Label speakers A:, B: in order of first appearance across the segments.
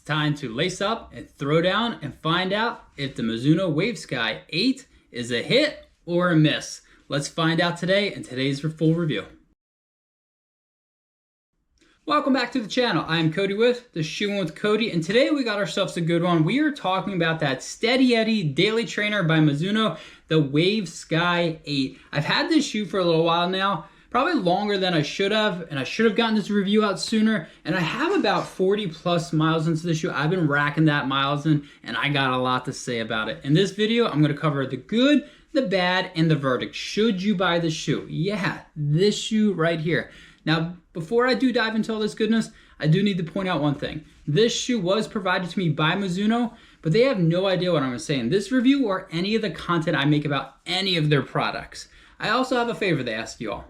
A: time to lace up and throw down and find out if the Mizuno Wave Sky 8 is a hit or a miss. Let's find out today in today's full review. Welcome back to the channel. I'm Cody with The Shoe with Cody, and today we got ourselves a good one. We are talking about that Steady Eddie Daily Trainer by Mizuno, the Wave Sky 8. I've had this shoe for a little while now, probably longer than I should have, and I should have gotten this review out sooner, and I have about 40 plus miles into the shoe. I've been racking that miles in, and I got a lot to say about it. In this video, I'm gonna cover the good, the bad, and the verdict. Should you buy this shoe? Yeah, this shoe right here. Now, before I do dive into all this goodness, I do need to point out one thing. This shoe was provided to me by Mizuno, but they have no idea what I'm gonna say in this review or any of the content I make about any of their products. I also have a favor to ask you all.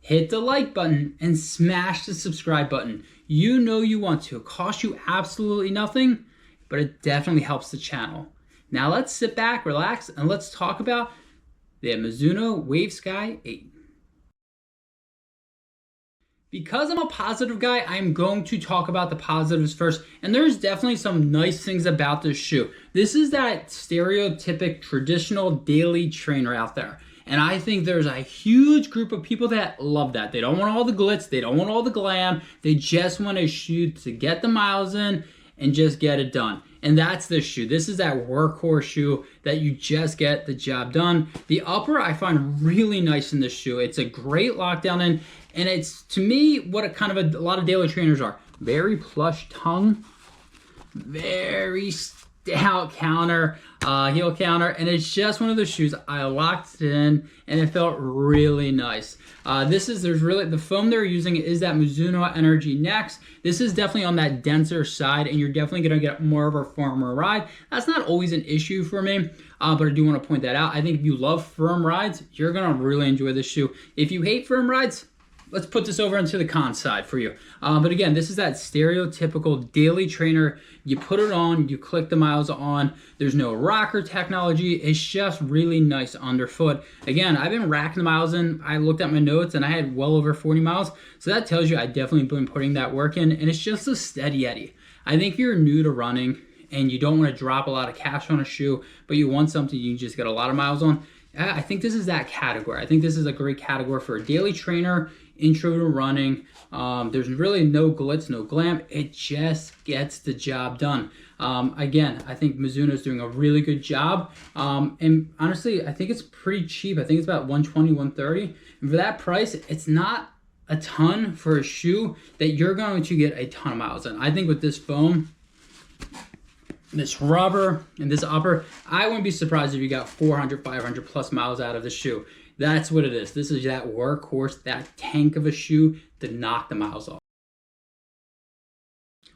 A: Hit the like button and smash the subscribe button. You know you want to. It costs you absolutely nothing, but it definitely helps the channel. Now let's sit back, relax, and let's talk about the Mizuno Wave Sky 8. Because I'm a positive guy, I'm going to talk about the positives first, and there's definitely some nice things about this shoe. This is that stereotypic traditional daily trainer out there. And I think there's a huge group of people that love that. They don't want all the glitz, they don't want all the glam, they just want a shoe to get the miles in and just get it done. And that's this shoe. This is that workhorse shoe that you just get the job done. The upper I find really nice in this shoe. It's a great lockdown in, and it's, to me, what a lot of daily trainers are. Very plush tongue, very stout counter, heel counter, and it's just one of those shoes. I locked it in and it felt really nice. The foam they're using is that Mizuno Energy Next. This is definitely on that denser side, and you're definitely gonna get more of a firmer ride. That's not always an issue for me, but I do wanna point that out. I think if you love firm rides, you're gonna really enjoy this shoe. If you hate firm rides, let's put this over into the con side for you. But again, this is that stereotypical daily trainer. You put it on, you click the miles on. There's no rocker technology. It's just really nice underfoot. Again, I've been racking the miles in. I looked at my notes and I had well over 40 miles. So that tells you I definitely been putting that work in, and it's just a Steady Eddie. I think if you're new to running and you don't want to drop a lot of cash on a shoe, but you want something you can just get a lot of miles on, I think this is that category. I think this is a great category for a daily trainer, intro to running. There's really no glitz, no glam. It just gets the job done. Again, I think Mizuno is doing a really good job. And honestly, I think it's pretty cheap. I think it's about $120, $130. And for that price, it's not a ton for a shoe that you're going to get a ton of miles in. I think with this foam, this rubber, and this upper, I wouldn't be surprised if you got 400, 500 plus miles out of the shoe. That's what it is. This is that workhorse, that tank of a shoe to knock the miles off.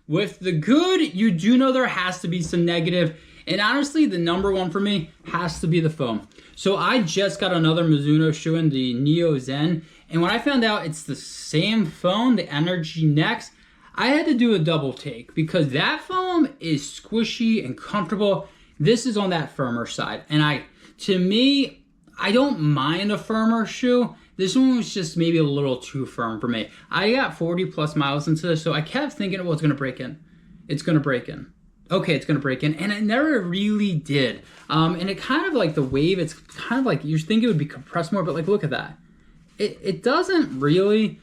A: With the good, you do know there has to be some negative, and honestly, the number one for me has to be the foam. So I just got another Mizuno shoe in, the Neo Zen, and when I found out it's the same foam, the Energy Next, I had to do a double take because that foam is squishy and comfortable. This is on that firmer side, and to me, I don't mind a firmer shoe. This one was just maybe a little too firm for me. I got 40 plus miles into this, so I kept thinking, well, it's gonna break in. It's gonna break in. Okay, it's gonna break in, and it never really did. And it kind of like the Wave, it's kind of like, you think it would be compressed more, but like, look at that. It doesn't really.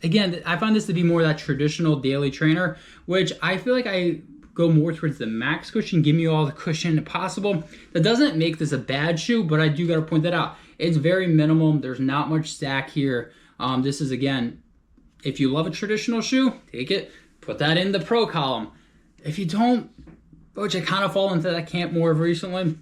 A: Again, I find this to be more that traditional daily trainer, which I feel like I go more towards the max cushion, give me all the cushion possible. That doesn't make this a bad shoe, but I do gotta point that out. It's very minimum, there's not much stack here. This is, again, if you love a traditional shoe, take it, put that in the pro column. If you don't, which I kind of fall into that camp more of recently,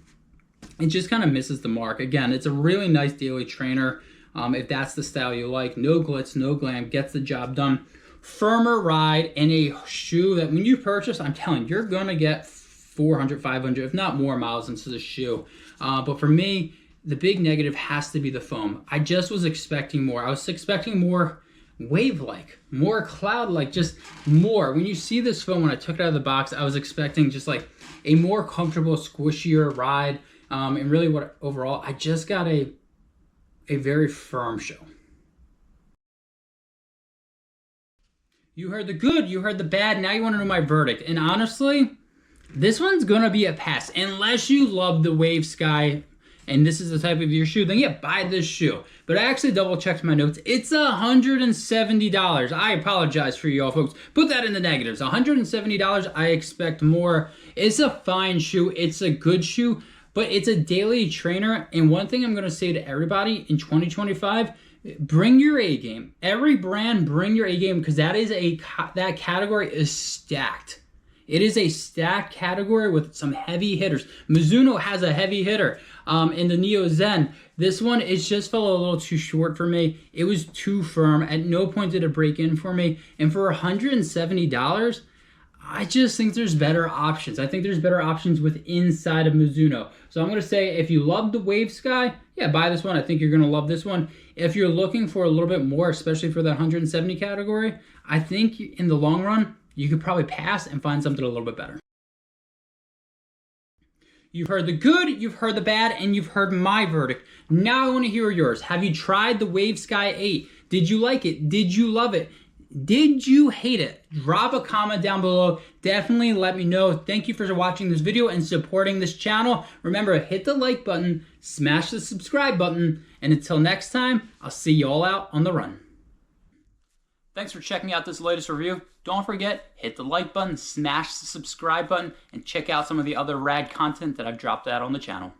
A: it just kind of misses the mark. Again, it's a really nice daily trainer. If that's the style you like, no glitz, no glam, gets the job done. Firmer ride, and a shoe that when you purchase, I'm telling you, you're gonna get 400, 500, if not more miles into the shoe. But for me, the big negative has to be the foam. I just was expecting more. I was expecting more wave-like, more cloud-like, just more. When you see this foam, when I took it out of the box, I was expecting just like a more comfortable, squishier ride. And really overall, I just got a very firm shoe. You heard the good, you heard the bad, now you want to know my verdict. And honestly, this one's gonna be a pass. Unless you love the Wave Sky and this is the type of your shoe, then yeah, buy this shoe. But I actually double checked my notes. It's $170. I apologize for you all folks. Put that in the negatives. $170, I expect more. It's a fine shoe, it's a good shoe, but it's a daily trainer. And one thing I'm gonna say to everybody in 2025, bring your A game. Every brand, bring your A game, because that category is stacked. It is a stacked category with some heavy hitters. Mizuno has a heavy hitter in the Neo Zen. This one, it just fell a little too short for me. It was too firm. At no point did it break in for me. And for $170, I just think there's better options. I think there's better options with inside of Mizuno. So I'm going to say if you love the Wave Sky, yeah, buy this one. I think you're going to love this one. If you're looking for a little bit more, especially for that 170 category, I think in the long run, you could probably pass and find something a little bit better. You've heard the good, you've heard the bad, and you've heard my verdict. Now I want to hear yours. Have you tried the Wave Sky 8? Did you like it? Did you love it? Did you hate it? Drop a comment down below. Definitely let me know. Thank you for watching this video and supporting this channel. Remember, hit the like button, smash the subscribe button, and until next time, I'll see you all out on the run. Thanks for checking out this latest review. Don't forget, hit the like button, smash the subscribe button, and check out some of the other rad content that I've dropped out on the channel.